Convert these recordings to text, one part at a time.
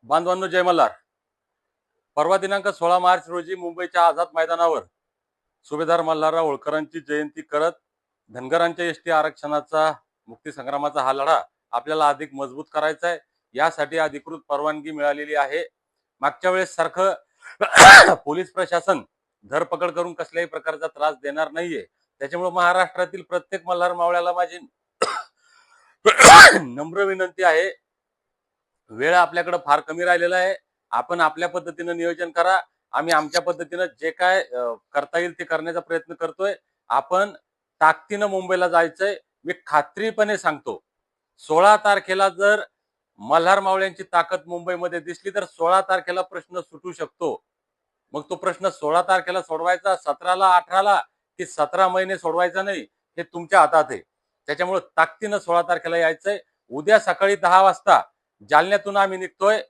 बांधवांनो, जय मल्हार. परवा दिनांक 16 मार्च रोजी मुंबईच्या आझाद मैदानावर सुभेदार मल्हारराव होळकरांची जयंती करत धनगरांच्या एसटी आरक्षणाचा मुक्ती संग्रामाचा हा लढा आपल्याला अधिक मजबूत करायचा आहे. यासाठी अधिकृत परवानगी मिळालेली आहे. मागच्या वेळेस सारखं पोलीस प्रशासन धरपकड करून कसल्याही प्रकारचा त्रास देणार नाहीये. त्याच्यामुळे महाराष्ट्रातील प्रत्येक मल्हार मावळ्याला माझी नम्र विनंती आहे, वेळ आपल्याकडे फार कमी राहिलेला आहे. आपण आपल्या पद्धतीने नियोजन करा. आम्ही आमच्या पद्धतीने जे काय करता येईल ते करण्याचा प्रयत्न करतोय. आपण ताकदीने मुंबईला जायचंय. मी खात्रीपणे सांगतो, 16 तारखेला जर मल्हार मावळ्यांची ताकद मुंबईमध्ये दिसली तर 16 तारखेला प्रश्न सुटू शकतो. मग तो प्रश्न 16 तारखेला सोडवायचा, 17ला, 18ला की 17 महिने सोडवायचा नाही, हे तुमच्या हातात आहे. त्याच्यामुळे ताकदीने 16 तारखेला यायचंय. उद्या सकाळी 10 वाजता जालन्यातून आम्ही निघतोय.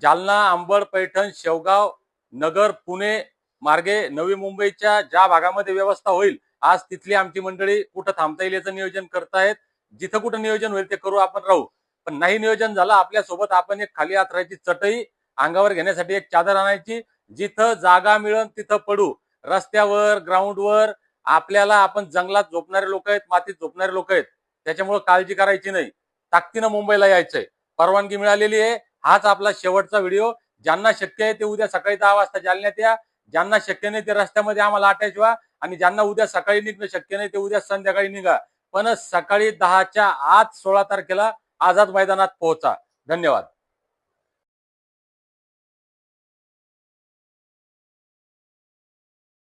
जालना, अंबड, पैठण, शेवगाव, नगर, पुणे मार्गे नवी मुंबईच्या ज्या भागामध्ये व्यवस्था होईल, आज तिथली आमची मंडळी कुठं थांबता येईल याचं नियोजन करतायत. जिथं कुठं नियोजन होईल ते करू, आपण राहू. पण नाही नियोजन झालं, आपल्यासोबत आपण एक खाली हातरायची चटई, अंगावर घेण्यासाठी एक चादर आणायची. जिथं जागा मिळेल तिथं पडू. रस्त्यावर, ग्राउंडवर आपल्याला, आपण जंगलात झोपणारे लोक आहेत, मातीत झोपणारे लोक आहेत. त्याच्यामुळे काळजी करायची नाही. ताकदीनं मुंबईला यायचंय. परवानगी मिळालेली आहे. हाच आपला शेवटचा व्हिडिओ. ज्यांना शक्य आहे ते उद्या सकाळी 10 वाजता जालन्यात या. ज्यांना शक्य नाही ते रस्त्यामध्ये आम्हाला अटॅच व्हा. आणि ज्यांना उद्या सकाळी निघणं शक्य नाही ते उद्या संध्याकाळी निघा. पण सकाळी 10च्या आत 16 तारखेला आझाद मैदानात पोहोचा. धन्यवाद.